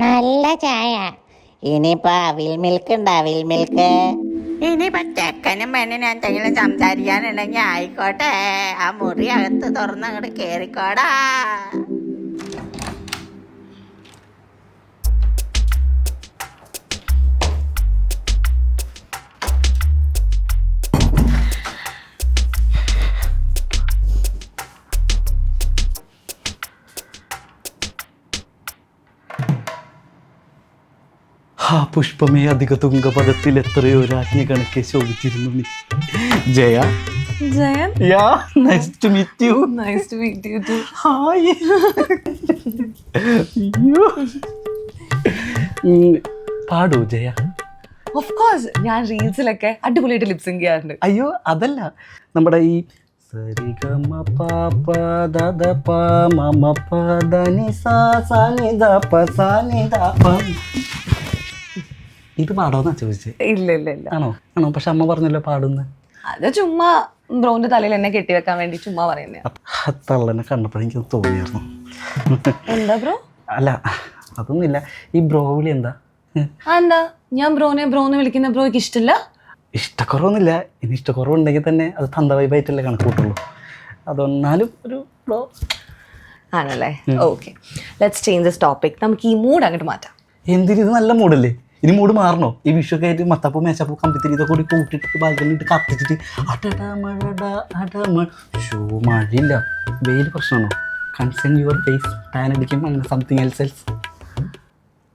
നല്ല ചായ. ഇനിയിപ്പോ അവിൽ മിൽക്ക് ഉണ്ട്, അവിൽ മിൽക്ക്. ഇനിയിപ്പോ ചെക്കനും പെണ്ണിനും എന്തെങ്കിലും സംസാരിക്കാനുണ്ടെങ്കിൽ ആയിക്കോട്ടെ, ആ മുറി അകത്ത് തുറന്നങ്ങോട്ട് കേറിക്കോടാ. ആ പുഷ്പമേ അധിക തുങ്കപദത്തിൽ എത്രയോ രാജ്ഞി കണക്കെ ശോഭിച്ചിരുന്നു നീ. Jaya. Jayan. Yeah, nice to meet you. Nice to meet you too. Hi. പാടൂ ജയ. ഓഫ് കോഴ്സ്, ഞാൻ റീൽസിലൊക്കെ അടിപൊളിയായിട്ട് ലിപ്സിങ് ചെയ്യാറുണ്ട്. അയ്യോ അതല്ല, നമ്മുടെ ഈ സരിഗമ പാപ ദദ പ മമ പ ധനി സാ സാ നി ദ പ സാ നി ദ പ. ഇത് പാടോന്നാ ചോദിച്ചേ? ഇല്ല ഇല്ല ഇല്ല. ആണോ? ആണോ? പക്ഷെ അമ്മ പറഞ്ഞല്ലോ പാടുന്ന്. അത് ചുമ്മാ ബ്രോന്റെ തലയിൽ എന്നെ കെട്ടിവെക്കാൻ വേണ്ടി ചുമ്മാ പറയുന്നേ. തള്ളനെ കണ്ടപ്പോഴെനിക്ക് തോന്നിയായിരുന്നു. എന്താ ബ്രോ? അല്ല അതൊന്നുമില്ല. ഈ ബ്രോവിളി എന്താ? എന്താ ഞാൻ ബ്രോന്ന് വിളിക്കുന്ന ബ്രോയ്ക്ക് ഇഷ്ടമില്ല? ഇഷ്ടക്കുറവൊന്നുമില്ല. ഇനി ഇഷ്ടക്കുറവുണ്ടെങ്കിൽ തന്നെ അത് തന്ത വൈബായിട്ടല്ലേ കണക്ക് കൂട്ടുള്ളൂ. അതൊന്നാലും ഒരു ബ്രോ ആണല്ലേ? Okay, let's change this topic. നമുക്ക് ഈ മൂഡ് അങ്ങോട്ട് മാറ്റാം. എന്തിന്? ഇത് നല്ല മൂഡല്ലേ. ഇനി മൂഡ് മാറണോ? ഈ വിഷുവൊക്കെ ആയിട്ട് മത്തപ്പൂ മേച്ചപ്പൂ കമ്പിത്തിരി ഇതൊക്കെ കൂടി കൂട്ടിട്ട് ബാൽക്കണിട്ട് കത്തിച്ചിട്ട് ഷോ മഴയില്ല, വെയിൽ പ്രശ്നമാണോ? കൺസേൺ യുവർ ഫേസ്, ടാൻ അടിക്കും, അങ്ങനെ സംതിങ് എൽസ്.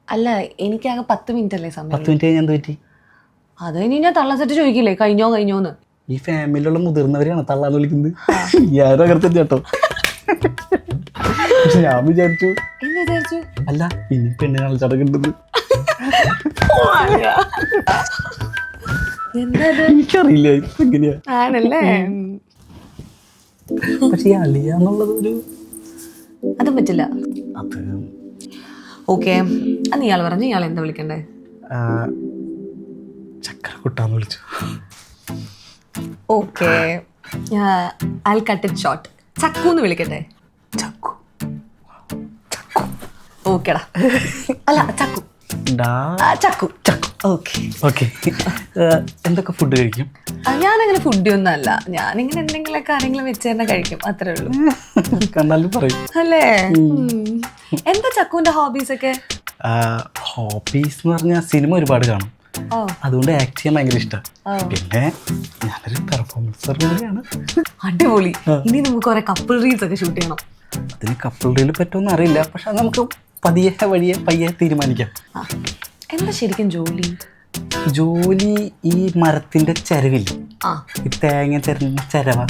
അല്ല, എനിക്കാകെ 10 മിനിറ്റ് അല്ലേ സമയം. 10 മിനിറ്റ് കഴിഞ്ഞാൽ എന്ത് പറ്റി? അത് ഇനി ഞാൻ തള്ള സെറ്റ് ചോദിക്കില്ലേ കഴിഞ്ഞോന്ന്. ഈ ഫാമിലിയിലുള്ള മുതിർന്നവരെയാണ് തള്ളാന്ന് വിളിക്കുന്നത്. ഞാനും അങ്ങനെ തന്നെ കേട്ടോ. പക്ഷെ ഞാൻ വിചാരിച്ചു എന്താ വിചാരിച്ചു? അല്ല ഇനി പെണ്ണിനാൾ ചടങ്ങുണ്ടെന്ന്. എനിക്കറിയില്ല എങ്ങനെയാ ആണല്ലേ. പക്ഷെ ഈ അളിയാന്നുള്ളത് ഒരു അതും പറ്റില്ല. അത് ഓക്കെ, അത് ഇയാൾ പറഞ്ഞു. ഇയാൾ എന്താ വിളിക്കണ്ടേ? ചക്കര കുട്ടാന്ന് വിളിച്ചു. Okay, I cut it short. ചക്കൂന്ന് വിളിക്കട്ടെ? ചക്കു. ഓക്കെടാ. അല്ല ചക്കു. ചക്കു. ഓക്കെ. ഓക്കെ. എന്തൊക്കെ ഫുഡ് കഴിക്കും? ഞാനങ്ങനെ ഫുഡ് ഒന്നും അല്ല. ഞാനിങ്ങനെ എന്തെങ്കിലുമൊക്കെ ആരെങ്കിലും വെച്ച് തന്നെ കഴിക്കും, അത്രേ ഉള്ളൂ. കണ്ടാലും പറയും അല്ലേ? എന്താ ചക്കുവിന്റെ ഹോബീസ് ഒക്കെ? ഹോബീസ് എന്ന് പറഞ്ഞാൽ സിനിമ ഒരുപാട് കാണും, അതുകൊണ്ട് ആക്ട് ചെയ്യാൻ ഭയങ്കര ഇഷ്ടമാണ്. പിന്നെ ഞാനൊരു പെർഫോമൻസർ കൂടിയാണ്. അടിപൊളി. ഇനി നമുക്ക് കുറെ കപ്പിൾ റീൽസ് ഒക്കെ ഷൂട്ട് ചെയ്യണം. അതിന് കപ്പിൾ റീൽ പറ്റുമെന്ന് അറിയില്ല, പക്ഷെ അത് നമുക്ക് പയ്യെ തീരുമാനിക്കാം. എന്താ ശരിക്കും ജോലി? ജോലി ഈ മരത്തിന്റെ ചരവില്ലേ, ഈ തേങ്ങ ചരഞ്ഞ ചരവ,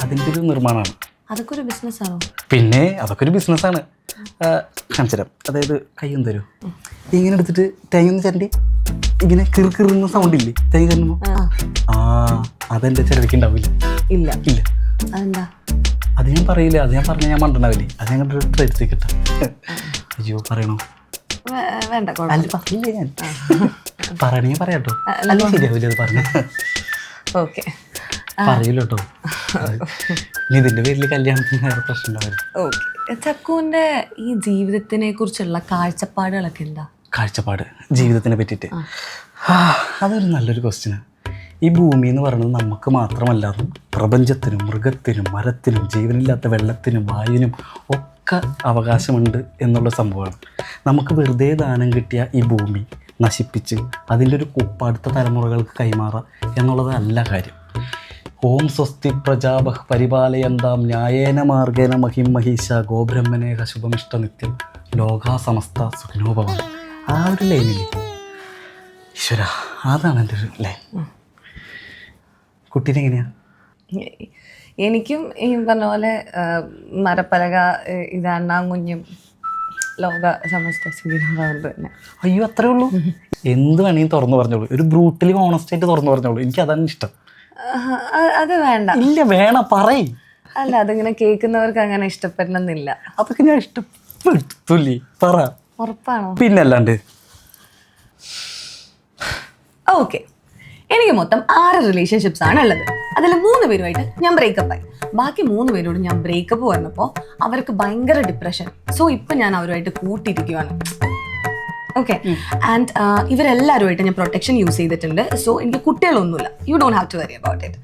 അതിൻ്റെ ഒരു നിർമ്മാണമാണ്. അതൊക്കെ ഒരു ബിസിനസ് ആണോ? പിന്നെ അതൊക്കെ ഒരു ബിസിനസ്സാണ്. കാണിച്ചുതരാം. അതായത് കയ്യൊന്ന് തരൂ. ഇങ്ങനെ എടുത്തിട്ട് തേങ്ങ ഒന്ന് ചരണ്ടി ഇങ്ങനെ കിറുന്ന സൗണ്ട് ഇല്ലേ തേങ്ങ ചരണ്ടുമ്പോ? അതെന്റെ ചിലവയ്ക്ക് ഉണ്ടാവില്ല. ഇല്ല ഇല്ല. അതെന്താ? അത് ഞാൻ പറയില്ല. അത് ഞാൻ പറഞ്ഞാൽ ഞാൻ മണ്ടുണ്ടാവില്ലേ. അത് ഞങ്ങളുടെ ട്രേഡ് സീക്രട്ടാ. അയ്യോ പറയണോ? വേണ്ട, അല്ല പറയില്ല. ഞാൻ പറയണെങ്കിൽ പറയാട്ടോ. അല്ല ശരിയാവില്ല അത് പറഞ്ഞ. ഓക്കെ, പറയില്ല കേട്ടോ. ഇനി ഇതിന്റെ പേരിൽ കല്യാണത്തിന് വേറെ പ്രശ്നം ഉണ്ടാവില്ല. ഓക്കെ. ചക്കുവിന്റെ ഈ ജീവിതത്തിനെ കുറിച്ചുള്ള കാഴ്ചപ്പാടുകളൊക്കെ എന്താ? കാഴ്ചപ്പാട് ജീവിതത്തിനെ പറ്റിയിട്ട് അതൊരു നല്ലൊരു ക്വസ്റ്റ്യനാണ്. ഈ ഭൂമി എന്ന് പറയുന്നത് നമുക്ക് മാത്രമല്ലാതെ പ്രപഞ്ചത്തിനും മൃഗത്തിനും മരത്തിനും ജീവനില്ലാത്ത വെള്ളത്തിനും വായുവിനും ഒക്കെ അവകാശമുണ്ട് എന്നുള്ള സംഭവമാണ്. നമുക്ക് വെറുതെ ദാനം കിട്ടിയ ഈ ഭൂമി നശിപ്പിച്ച് അതിൻ്റെ ഒരു കുപ്പ അടുത്ത തലമുറകൾക്ക് കൈമാറുക എന്നുള്ളതല്ല കാര്യം. ഓം സ്വസ്തി പ്രജാപഹ പരിപാലയന്താം ന്യായേന മാർഗേന മഹിം മഹീശ ഗോബ്രഹ്മനേക ശുഭമിഷ്ട നിത്യം ലോകാ സമസ്ത സുഖിനോഭവ. ആ ഒരു ലൈനില്ലേ ഈശ്വര, അതാണ് എൻ്റെ ഒരു ലൈൻ. കുട്ടീനെ എങ്ങനെയാ? എനിക്കും ഈ പറഞ്ഞ പോലെ മരപ്പലക, ഇത് അണ്ണാങ്കുഞ്ഞും ലോക സമസ്ത സുഖിനോഭവം തന്നെ. അയ്യോ അത്രേ ഉള്ളൂ? എന്ത് വേണമെങ്കിൽ തുറന്നു പറഞ്ഞോളൂ. ഒരു ബ്രൂട്ടലി ഓണസ്റ്റ് ആയിട്ട് തുറന്നു പറഞ്ഞോളൂ. എനിക്ക് അതാണ് ഇഷ്ടം. അത് വേണ്ട. ഇല്ല വേണം, പറയ്. അല്ല, അതിങ്ങനെ കേൾക്കുന്നവർക്ക് അങ്ങനെ ഇഷ്ടപ്പെടണമെന്നില്ല. അതൊക്കെ ഞാൻ ഇഷ്ടപ്പെട്ടുല്ലേ, പറ. ഉറപ്പാണോ? പിന്നല്ലാണ്ട്. ഓക്കെ, എനിക്ക് മൊത്തം 6 റിലേഷൻഷിപ്സ് ആണ് ഉള്ളത്. അതിൽ 3 പേരുമായിട്ട് ഞാൻ ബ്രേക്കപ്പ് ആയി. ബാക്കി 3 പേരോട് ഞാൻ ബ്രേക്കപ്പ് പറഞ്ഞപ്പോൾ അവർക്ക് ഭയങ്കര ഡിപ്രഷൻ. സോ ഇപ്പം ഞാൻ അവരുമായിട്ട് കൂട്ടിയിരിക്കുവാണ്. ഓക്കെ. ആൻഡ് ഇവരെല്ലാവരുമായിട്ട് ഞാൻ പ്രൊട്ടക്ഷൻ യൂസ് ചെയ്തിട്ടുണ്ട്. സോ എനിക്ക് കുട്ടികളൊന്നുമില്ല. You don't have to worry about it.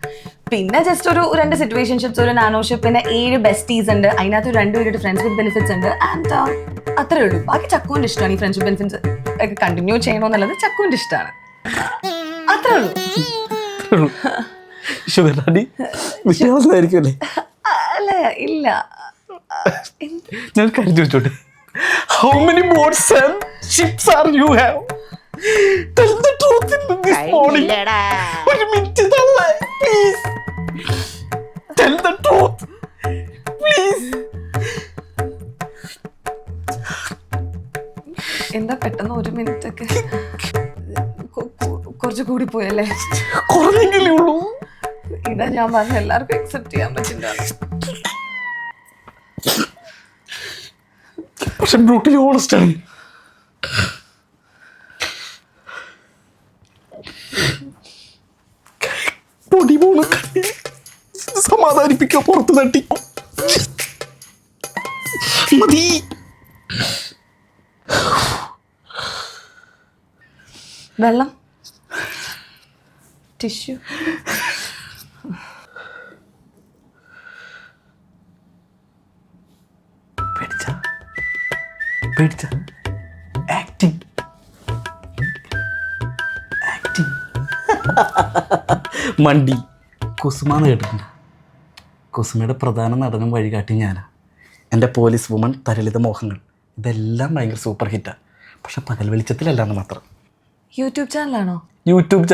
പിന്നെ ജസ്റ്റ് ഒരു 2 സിറ്റുവേഷൻഷിപ്സ്, ഒരു നാനോഷിപ്പ്, പിന്നെ 7 ബെസ്റ്റീസ് ഉണ്ട്. അതിനകത്ത് 2 പേരുടെ ഫ്രണ്ട്ഷിപ്പ് ബെനിഫിറ്റ്സ് ഉണ്ട്. ആൻഡ് അത്രേ ഉള്ളൂ. ബാക്കി ചക്കുവിൻ്റെ ഇഷ്ടമാണ് ഈ ഫ്രണ്ട്ഷിപ്പ് ബെനിഫിറ്റ്സ് ഒക്കെ കണ്ടിന്യൂ ചെയ്യണമെന്നുള്ളത് ചക്കുവിൻ്റെ ഇഷ്ടമാണ്. അത്രേ ഉള്ളൂ. വിശ്വാസമായിരിക്കുമല്ലേ? അല്ല ഇല്ല. ഞാൻ കാര്യം ചോദിച്ചോട്ടെ, how many boats and ships are you have? Tell the truth in this morning. ഒരു മിനിറ്റ് തള്ളേ, please. Tell the truth, please. എന്താ പെട്ടെന്ന് 1 മിനിറ്റ് ഒക്കെ കുറച്ച് കൂടി പോയല്ലേ? കുറഞ്ഞെങ്കിലേ ഉള്ളൂ. ഇതാ ഞാൻ പറഞ്ഞ എല്ലാവർക്കും അക്സെപ്റ്റ് ചെയ്യാൻ പറ്റില്ല. പക്ഷെ ബ്രൂട്ടലി ഓണസ്റ്റ് ആണ്. പൊടി പോണ സമാധാനിപ്പിക്കോ, പുറത്ത് തട്ടി മതി. വെള്ളം, ടിഷ്യൂ. പേടിച്ച ആക്ടിങ് മണ്ടി. കുസുമാന്ന് കേട്ടിട്ടുണ്ട്? കുസുമയുടെ പ്രധാന നടനും വഴികാട്ടി ഞാനാ. എൻ്റെ പോലീസ് വുമൺ, തരളിത മോഹങ്ങൾ, ഇതെല്ലാം ഭയങ്കര സൂപ്പർ ഹിറ്റാണ്. പക്ഷെ പകൽ വെളിച്ചത്തിലല്ലാന്ന് മാത്രം. യൂട്യൂബ് ചാനലാണോ? യൂട്യൂബ്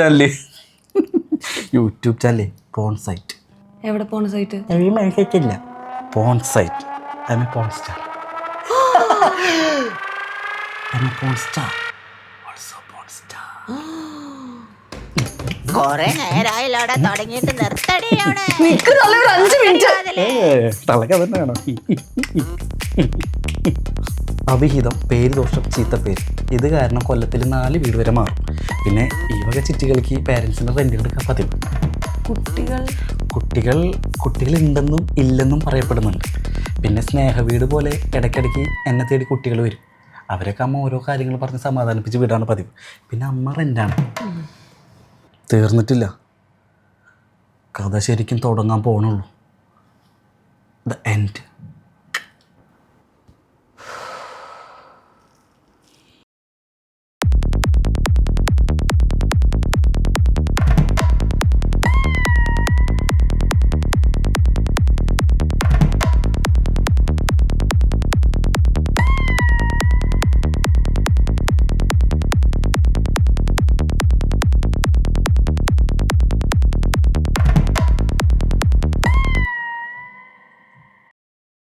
ചാനലേ പോൺ സൈറ്റ്. എവിടെ പോണ സൈറ്റ്? ഇല്ല, porn site. I'm a porn star. കൊറേ നേരായില്ലോടെ തുടങ്ങിയിട്ട് നിർത്തടി അവിടെ. അവിഹിതം, പേര് ദോഷം, ചീത്തപ്പേര്, ഇത് കാരണം കൊല്ലത്തിൽ 4 വീട് വരെ മാറും. പിന്നെ ഈ വക ചിറ്റികൾക്ക് പേരൻസിന് റെന്റ് എടുക്കാൻ പതിവ്. കുട്ടികൾ ഉണ്ടെന്നും ഇല്ലെന്നും പറയപ്പെടുന്നുണ്ട്. പിന്നെ സ്നേഹവീട് പോലെ ഇടയ്ക്കിടയ്ക്ക് എന്നെ തേടി കുട്ടികൾ വരും. അവരൊക്കെ അമ്മ ഓരോ കാര്യങ്ങൾ പറഞ്ഞ് സമാധാനിപ്പിച്ച് വിടാണ് പതിവ്. പിന്നെ അമ്മ റെൻ്റാണ്. തീർന്നിട്ടില്ല, കഥ ശരിക്കും തുടങ്ങാൻ പോകണുള്ളൂ. The end.